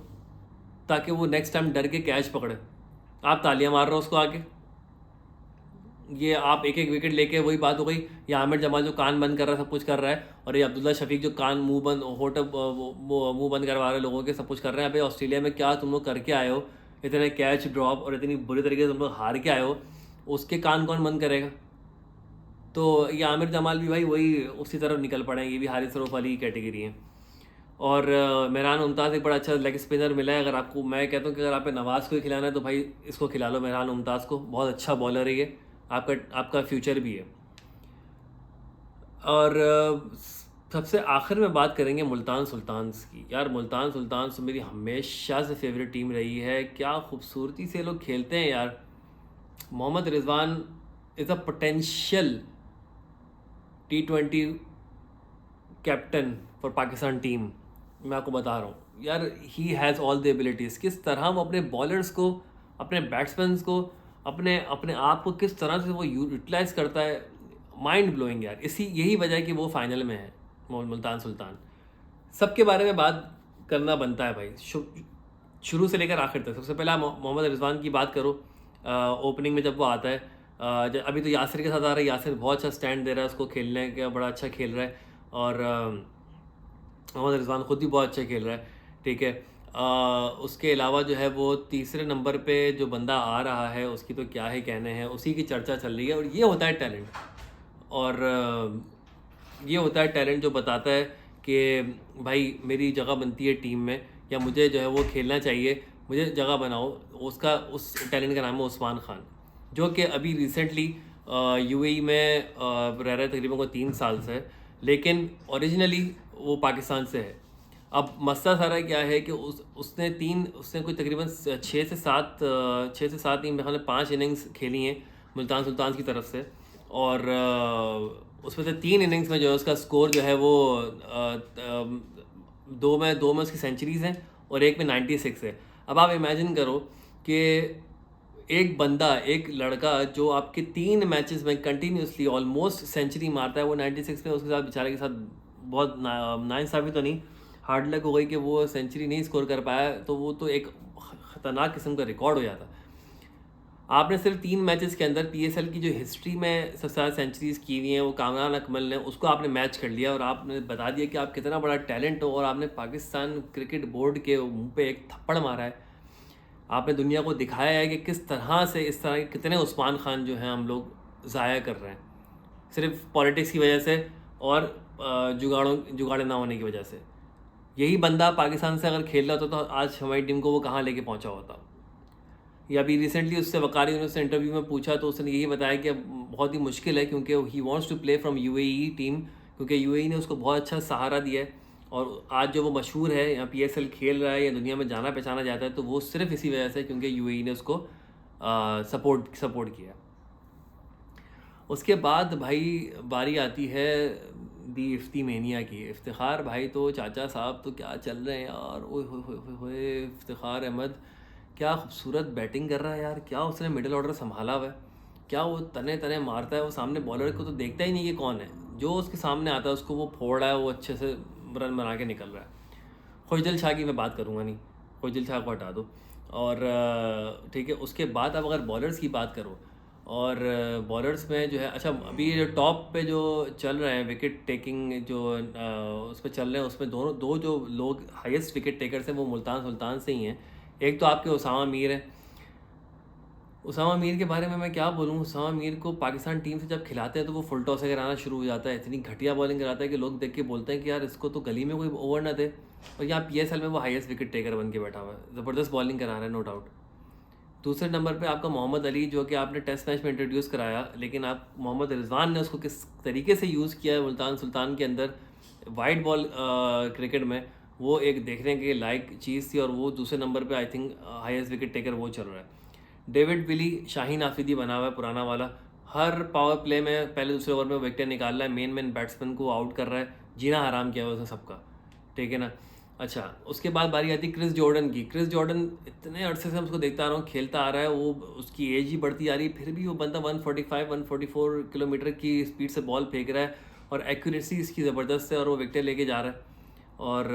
ताकि वो नेक्स्ट टाइम डर के कैच पकड़े। आप तालियां मार रहे हो उसको आके, ये आप एक एक विकेट लेके, वही बात हो गई। ये आमिर जमाल जो कान बंद कर रहा है, सब कुछ कर रहा है, और ये अब्दुल्ला शफीक जो कान मुंह बंद होट मुंह बंद करवा रहे लोगों के, सब कुछ कर रहे हैं। अभी ऑस्ट्रेलिया में क्या तुम लोग करके आए हो, इतने कैच ड्रॉप और इतनी बुरी तरीके से तुम लोग हार के आए हो, उसके कान कौन बंद करेगा। तो ये आमिर जमाल भी भाई वही उसी तरफ निकल पड़े हैं, ये भी हारिस रऊफ वाली कैटेगरी है। और मेहरान मुमताज़ एक बड़ा अच्छा लेग स्पिनर मिला है। अगर आपको, मैं कहता हूँ कि अगर आप नवाज़ को ही खिलाना है तो भाई इसको खिला लो, मेहरान मुमताज़ को, बहुत अच्छा बॉलर है ये, आपका फ्यूचर भी है। और सबसे आखिर में बात करेंगे मुल्तान सुल्तान्स की। यार मुल्तान सुल्तान्स मेरी हमेशा से फेवरेट टीम रही है, क्या खूबसूरती से लोग खेलते हैं यार। Mohammad Rizwan is a potential T20 captain for Pakistan team. मैं आपको बता रहा हूँ यार, he has all the abilities. किस तरह वो अपने बॉलर्स को, अपने बैट्समैन को, अपने अपने आप को किस तरह से वो यूटिलाइज करता है, माइंड ब्लोइंग यार। यही वजह है कि वो फाइनल में है मुल्तान सुल्तान। सबके बारे में बात करना बनता है भाई, शुरू से लेकर आखिर तक। सबसे पहले आप मोहम्मद रिजवान की बात करो। ओपनिंग में जब वो आता है, अभी तो यासिर के साथ आ रहा है, यासिर बहुत अच्छा स्टैंड दे रहा है उसको खेलने का, बड़ा अच्छा खेल रहा है। और मोहम्मद रिजवान ख़ुद भी बहुत अच्छा खेल रहा है, ठीक है। उसके अलावा जो है वो तीसरे नंबर पे जो बंदा आ रहा है उसकी तो क्या ही कहने हैं, उसी की चर्चा चल रही है। और ये होता है टैलेंट, और ये होता है टैलेंट जो बताता है कि भाई मेरी जगह बनती है टीम में, या मुझे जो है वो खेलना चाहिए, मुझे जगह बनाओ। उस टैलेंट का नाम है उस्मान खान, जो कि अभी रिसेंटली UAE में रह रहा है तकरीबन को 3 साल से, लेकिन ओरिजिनली वो पाकिस्तान से है। अब मसला सारा क्या है कि उसने कोई तकरीबन 6 से 7 नहीं, मेरे ख्याल में 5 इनिंग्स खेली हैं मुल्तान सुल्तान की तरफ से, और उसमें से 3 इनिंग्स में जो है उसका स्कोर जो है वो 2 में उसकी सेंचुरीज़ हैं और एक में 96 है। अब आप इमेजिन करो कि एक बंदा, एक लड़का जो आपके 3 मैचेस में कंटिन्यूसली ऑलमोस्ट सेंचुरी मारता है, वो 96 में उसके साथ बेचारे के साथ बहुत नाइंसाफ़ी तो नहीं, हार्ड लक हो गई कि वो सेंचुरी नहीं स्कोर कर पाया, तो वो तो एक ख़तरनाक किस्म का रिकॉर्ड हो जाता। आपने सिर्फ 3 मैचेस के अंदर पीएसएल की जो हिस्ट्री में सबसे ज़्यादा सेंचुरीज़ की हुई हैं वो कामरान अकमल ने, उसको आपने मैच कर लिया और आपने बता दिया कि आप कितना बड़ा टैलेंट हो, और आपने पाकिस्तान क्रिकेट बोर्ड के मुंह पे एक थप्पड़ मारा है। आपने दुनिया को दिखाया है कि किस तरह से इस तरह के कितने उस्मान खान जो हैं हम लोग ज़ाया कर रहे हैं, सिर्फ पॉलिटिक्स की वजह से और जुगाड़े ना होने की वजह से। यही बंदा पाकिस्तान से अगर खेल रहा होता तो आज हमारी टीम को वो कहाँ लेके पहुँचा होता। या अभी रिसेंटली उससे वकारी ने उससे इंटरव्यू में पूछा तो उसने यही बताया कि अब बहुत ही मुश्किल है, क्योंकि he wants to play from UAE team, क्योंकि यूएई ने उसको बहुत अच्छा सहारा दिया है, और आज जो वो मशहूर है या पीएसएल खेल रहा है या दुनिया में जाना पहचाना जाता है, तो वो सिर्फ इसी वजह से, क्योंकि यूएई ने उसको सपोर्ट किया। उसके बाद भाई बारी आती है दी इफ्ती मेनिया की। इफ्तिखार भाई तो चाचा साहब तो क्या चल रहे हैं यार, ओए होए होए होए, इफ्तिखार अहमद क्या खूबसूरत बैटिंग कर रहा है यार, क्या उसने मिडिल ऑर्डर संभाला हुआ है, क्या वो तने तने मारता है, वो सामने बॉलर को तो देखता ही नहीं कि कौन है, जो उसके सामने आता है उसको वो फोड़ रहा है, वो अच्छे से रन बना के निकल रहा है। खुशदिल शाह की मैं बात करूँगा नहीं, खुशदिल शाह को हटा दो। और ठीक है, उसके बाद अब अगर बॉलर्स की बात करो, और बॉलर्स में जो है, अच्छा अभी जो टॉप पे जो चल रहे हैं विकेट टेकिंग जो उस पर चल रहे हैं, उसमें दो जो लोग हाईएस्ट विकेट टेकर्स हैं वो मुल्तान सुल्तान से ही हैं। एक तो आपके उसामा मीर है। उसामा मीर के बारे में मैं क्या बोलूँ, उसामा मीर को पाकिस्तान टीम से जब खिलाते हैं तो वो फुल टॉस से कराना शुरू हो जाता है, इतनी घटिया बॉलिंग कराता है कि लोग देख के बोलते हैं कि यार इसको तो गली में कोई ओवर ना दे, और यहाँ पीएसएल में वो हाईएस्ट विकेट टेकर बन के बैठा हुआ है, ज़बरदस्त बॉलिंग करा रहा है, नो डाउट। दूसरे नंबर पे आपका मोहम्मद अली, जो कि आपने टेस्ट मैच में इंट्रोड्यूस कराया, लेकिन आप मोहम्मद रिजवान ने उसको किस तरीके से यूज़ किया है मुल्तान सुल्तान के अंदर वाइड बॉल क्रिकेट में, वो एक देखने के लायक चीज़ थी, और वो दूसरे नंबर पे I think highest wicket taker वो चल रहा है। डेविड विली शाहीन आफरीदी बना हुआ है पुराना वाला, हर पावर प्ले में पहले दूसरे ओवर में विकेट निकाल रहा है, मेन बैट्समैन को आउट कर रहा है, जीना हराम किया हुआ उसने सबका, ठीक है ना। अच्छा, उसके बाद बारी आती है क्रिस जॉर्डन की। क्रिस जॉर्डन इतने अरसे से हम उसको देखता आ रहा हूँ, खेलता आ रहा है, वो उसकी एज ही बढ़ती आ रही है, फिर भी वो बंदा 144 किलोमीटर की स्पीड से बॉल फेंक रहा है, और एक्यूरेसी इसकी ज़बरदस्त है, और वो विकेट लेके जा रहा है। और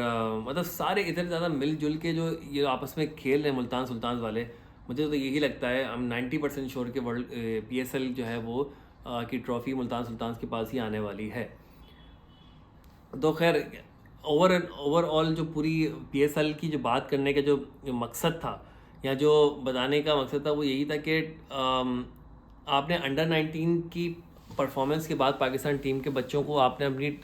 मतलब सारे इतने ज़्यादा मिलजुल के जो ये आपस में खेल रहे हैं मुल्तान सुल्तान वाले, मुझे तो यही लगता है, हम 90% श्योर के वर्ल्ड पीएसएल जो है वो की ट्रॉफ़ी मुल्तान सुल्तान के पास ही आने वाली है। तो खैर ओवरऑल जो पूरी पीएसएल की जो बात करने का जो मकसद था, या जो बताने का मकसद था, वो यही था कि आपने अंडर 19 की परफॉर्मेंस के बाद पाकिस्तान टीम के बच्चों को आपने अपनी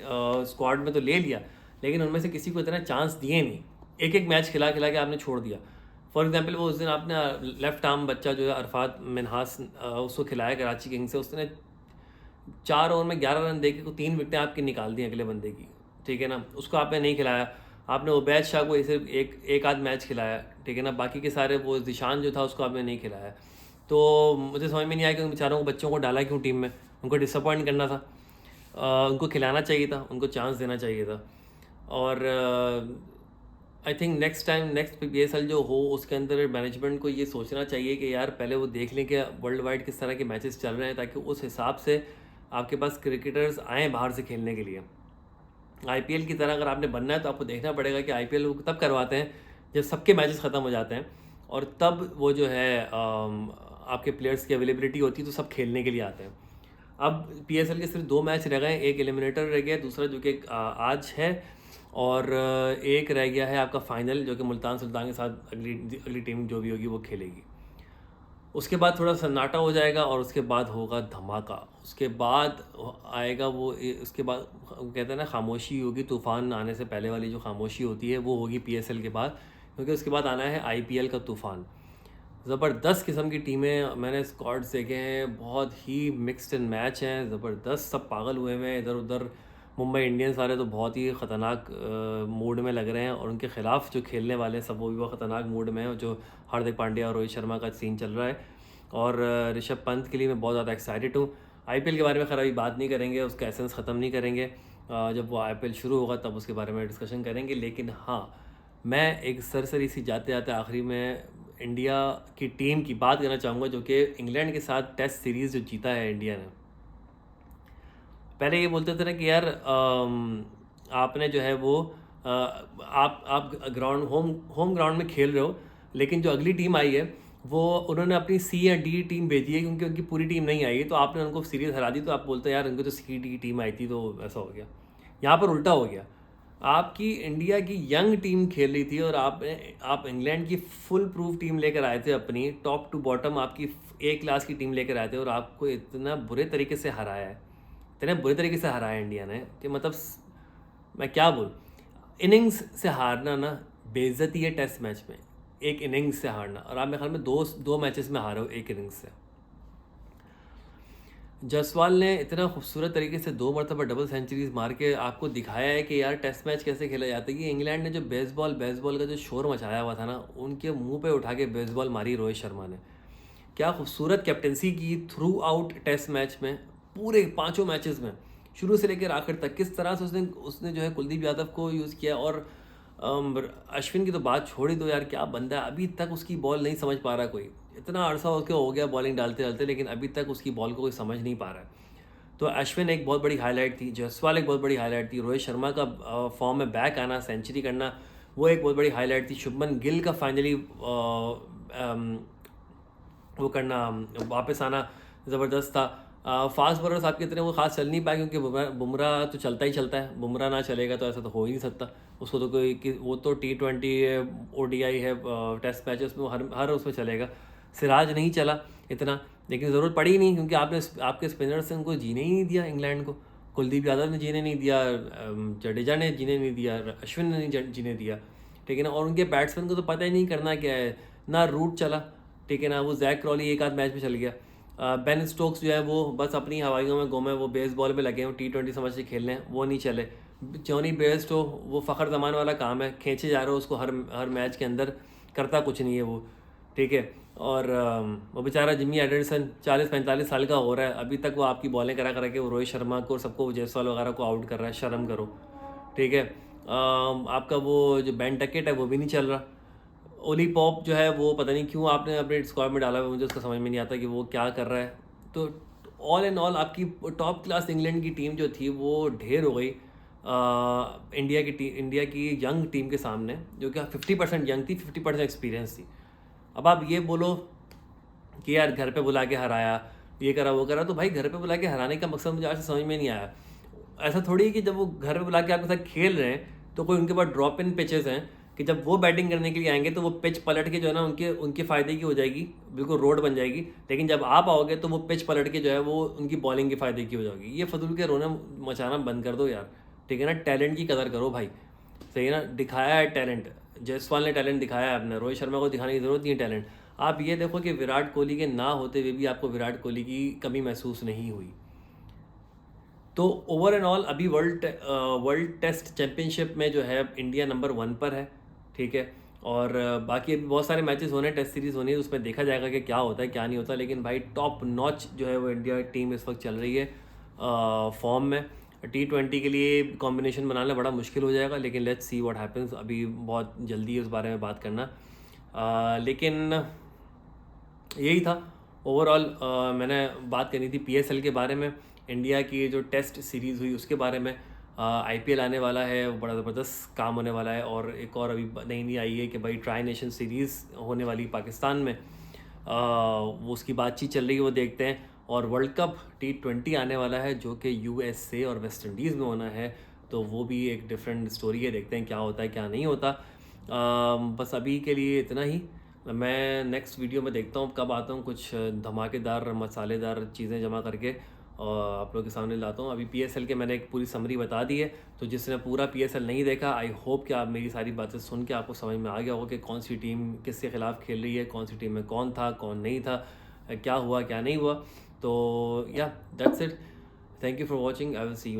स्क्वाड में तो ले लिया, लेकिन उनमें से किसी को इतना चांस दिए नहीं, एक एक मैच खिला खिला के आपने छोड़ दिया। फॉर एग्जांपल वो उस दिन आपने लेफ्ट आर्म बच्चा जो है अरफात मिनहास, उसको खिलाया कराची किंग्स से, उसने 4 ओवर में 11 रन देके 3 विकेटें आपकी निकाल दी अगले बंदे की, ठीक है ना। उसको आपने नहीं खिलाया, आपने उबैद शाह को सिर्फ एक आध मैच खिलाया, ठीक है ना, बाकी के सारे वो जिशान जो था उसको आपने नहीं खिलाया। तो मुझे समझ में नहीं आया कि उन बेचारों को बच्चों को डाला क्यों टीम में, उनको डिसअपॉइंट करना था, उनको खिलाना चाहिए था, उनको चांस देना चाहिए था। और आई थिंक नेक्स्ट पीएसएल जो हो उसके अंदर मैनेजमेंट को ये सोचना चाहिए कि यार पहले वो देख लें कि वर्ल्ड वाइड किस तरह के मैचेस चल रहे हैं, ताकि उस हिसाब से आपके पास क्रिकेटर्स आएँ बाहर से खेलने के लिए। आईपीएल की तरह अगर आपने बनना है तो आपको देखना पड़ेगा कि आईपीएल वो तब करवाते हैं जब सबके मैचेस ख़त्म हो जाते हैं, और तब वो जो है आपके प्लेयर्स की अवेलेबिलिटी होती है तो सब खेलने के लिए आते हैं। अब पीएसएल के सिर्फ 2 मैच रह गए, एक एलिमिनेटर रह गया, दूसरा जो कि आज है, और एक रह गया है आपका फाइनल, जो कि मुल्तान सुल्तान के साथ अगली टीम जो भी होगी वो खेलेगी। उसके बाद थोड़ा सन्नाटा हो जाएगा, और उसके बाद होगा धमाका, उसके बाद आएगा वो उसके बाद कहते हैं ना खामोशी होगी, तूफ़ान आने से पहले वाली जो खामोशी होती है वो होगी पीएसएल के बाद, क्योंकि उसके बाद आना है आईपीएल का तूफ़ान। ज़बरदस्त किस्म की टीमें मैंने स्क्वाड्स देखे हैं, बहुत ही मिक्स्ड एंड मैच हैं, ज़बरदस्त, सब पागल हुए हुए हैं इधर उधर। मुंबई इंडियंस वाले तो बहुत ही ख़तरनाक मूड में लग रहे हैं, और उनके ख़िलाफ़ जो खेलने वाले हैं सब वो भी बहुत ख़तरनाक मूड में है, जो हार्दिक पांड्या और रोहित शर्मा का सीन चल रहा है। और ऋषभ पंत के लिए मैं बहुत ज़्यादा एक्साइटेड हूँ। आईपीएल के बारे में खैर अभी बात नहीं करेंगे, उसका एसेंस ख़त्म नहीं करेंगे, जब वो आईपीएल शुरू होगा तब उसके बारे में डिस्कशन करेंगे। लेकिन हाँ, मैं एक सरसरी सी जाते जाते आखिरी में इंडिया की टीम की बात करना चाहूँगा, जो कि इंग्लैंड के साथ टेस्ट सीरीज़ जो जीता है इंडिया ने। पहले ये बोलते थे ना कि यार आपने जो है वो आप ग्राउंड होम ग्राउंड में खेल रहे हो, लेकिन जो अगली टीम आई है वो उन्होंने अपनी सी या डी टीम भेजी है, क्योंकि उनकी पूरी टीम नहीं आई है, तो आपने उनको सीरीज हरा दी, तो आप बोलते हैं यार उनको तो सी डी टीम आई थी, तो ऐसा हो गया। यहाँ पर उल्टा हो गया, आपकी इंडिया की यंग टीम खेल रही थी और आप इंग्लैंड की फुल प्रूफ टीम लेकर आए थे, अपनी टॉप टू बॉटम आपकी ए क्लास की टीम लेकर आए थे, और आपको इतना बुरे तरीके से हराया है, इतने बुरे तरीके से हराया इंडिया ने कि मतलब मैं क्या बोलूँ। इनिंग्स से हारना ना बेइज्जती है टेस्ट मैच में, एक इनिंग्स से हारना, और आप मेरे ख्याल में दो मैचेस में हारे हो एक इनिंग्स से। जायसवाल ने इतना खूबसूरत तरीके से 2 मरतबा डबल सेंचुरीज मार के आपको दिखाया है कि यार टेस्ट मैच कैसे खेला जाता है। कि इंग्लैंड ने जो बेसबॉल का जो शोर मचाया हुआ था ना, उनके मुंह पे उठा के बेसबॉल मारी रोहित शर्मा ने। क्या खूबसूरत कैप्टनसी की थ्रू आउट टेस्ट मैच में, पूरे 5 मैचेस में, शुरू से लेकर आखिर तक किस तरह से उसने जो है कुलदीप यादव को यूज़ किया। और अश्विन की तो बात छोड़ ही दो यार, क्या बंदा है, अभी तक उसकी बॉल नहीं समझ पा रहा कोई। इतना अरसा उसके हो गया बॉलिंग डालते डालते, लेकिन अभी तक उसकी बॉल को कोई समझ नहीं पा रहा है। तो अश्विन एक बहुत बड़ी हाईलाइट थी, जायसवाल एक बहुत बड़ी हाईलाइट थी, रोहित शर्मा का फॉर्म में बैक आना, सेंचुरी करना, वो एक बहुत बड़ी हाईलाइट थी। शुभमन गिल का फाइनली वो करना, वापस आना ज़बरदस्त था। फास्ट बॉलर्स आपके इतने वो खास चल नहीं पाए, क्योंकि बुमराह तो चलता ही चलता है, बुमराह ना चलेगा तो ऐसा तो हो ही नहीं सकता। उसको तो वो तो T20 है, ODI है, टेस्ट मैचेस में वो हर उसमें चलेगा। सिराज नहीं चला इतना, लेकिन ज़रूरत पड़ी ही नहीं, क्योंकि आपके स्पिनर्स ने उनको जीने ही नहीं दिया इंग्लैंड को। कुलदीप यादव ने जीने नहीं दिया, जडेजा ने जीने नहीं दिया, अश्विन ने नहीं जीने दिया, ठीक है ना। और उनके बैट्समैन को तो पता ही नहीं करना क्या है, ना रूट चला, ठीक है ना। वो जैक क्रॉली एक आध मैच में चल गया। बेन स्टोक्स जो है वो बस अपनी हवाइयों में गुम है, वो बेसबॉल पे लगे हैं, T20 समझ के खेल रहे हैं, वो नहीं चले। जॉनी बेयरस्टो वो फ़खर जमान वाला काम है, खींचे जा रहे हो उसको हर मैच के अंदर, करता कुछ नहीं है वो, ठीक है। और वो बेचारा जिमी एंडरसन 40-45 साल का हो रहा है, अभी तक वो आपकी बॉलें करा करा के वो रोहित शर्मा को, सबको, जायसवाल वगैरह को आउट कर रहा है, शर्म करो, ठीक है। आपका वो जो बेन टकेट है वो भी नहीं चल रहा। ओली पॉप जो है वो पता नहीं क्यों आपने अपने स्क्वाड में डाला है, मुझे उसका समझ में नहीं आता कि वो क्या कर रहा है। तो ऑल इन ऑल आपकी टॉप क्लास इंग्लैंड की टीम जो थी वो ढेर हो गई इंडिया की यंग टीम के सामने, जो कि 50% यंग थी, 50% एक्सपीरियंस थी। अब आप ये बोलो कि यार घर पे बुला के हराया, ये करा वो करा, तो भाई घर पे बुला के हराने का मकसद मुझे आज समझ में नहीं आया। ऐसा थोड़ी है कि जब वो घर पे बुला के आपके साथ खेल रहे हैं तो कोई उनके पास ड्रॉप इन पिचेस हैं, कि जब वो बैटिंग करने के लिए आएंगे तो वो पिच पलट के जो है ना उनके फ़ायदे की हो जाएगी, बिल्कुल रोड बन जाएगी। लेकिन जब आप आओगे तो वो पिच पलट के जो है वो उनकी बॉलिंग के फ़ायदे की हो जाएगी। ये फजूल के रोना मचाना बंद कर दो यार, ठीक है ना। टैलेंट की कदर करो भाई, सही है ना। दिखाया है टैलेंट, जायसवाल ने टैलेंट दिखाया है अपना, रोहित शर्मा को दिखाने की ज़रूरत नहीं है टैलेंट। आप ये देखो कि विराट कोहली के ना होते हुए भी आपको विराट कोहली की कमी महसूस नहीं हुई। तो ओवर एंड ऑल अभी वर्ल्ड टेस्ट चैम्पियनशिप में जो है इंडिया नंबर 1 पर है, ठीक है। और बाकी अभी बहुत सारे मैचेस होने हैं, टेस्ट सीरीज़ होनी है, उसमें देखा जाएगा कि क्या होता है क्या नहीं होता। लेकिन भाई टॉप नॉच जो है वो इंडिया टीम इस वक्त चल रही है फॉर्म में। T20 के लिए कॉम्बिनेशन बनाना बड़ा मुश्किल हो जाएगा, लेकिन लेट्स सी व्हाट हैपन्स, अभी बहुत जल्दी उस बारे में बात करना। लेकिन यही था ओवरऑल। मैंने बात करनी थी PSL के बारे में, इंडिया की जो टेस्ट सीरीज़ हुई उसके बारे में। IPL आने वाला है, वो बड़ा ज़बरदस्त काम होने वाला है। और एक और अभी नई आई है कि भाई ट्राई नेशन सीरीज़ होने वाली पाकिस्तान में, वो उसकी बातचीत चल रही है, वो देखते हैं। और वर्ल्ड कप T20 आने वाला है, जो कि USA और वेस्ट इंडीज़ में होना है, तो वो भी एक डिफरेंट स्टोरी है, देखते हैं क्या होता है क्या नहीं होता। बस अभी के लिए इतना ही। मैं नेक्स्ट वीडियो में देखता हूँ कब आता हूँ, कुछ धमाकेदार मसालेदार चीज़ें जमा करके और आप लोगों के सामने लाता हूँ। अभी PSL के मैंने एक पूरी समरी बता दी है, तो जिसने पूरा PSL नहीं देखा, आई होप कि आप मेरी सारी बातें सुन के आपको समझ में आ गया होगा कि कौन सी टीम किसके खिलाफ़ खेल रही है, कौन सी टीम में कौन था कौन नहीं था, क्या हुआ क्या नहीं हुआ। तो या that's it, thank you for watching, I will see you.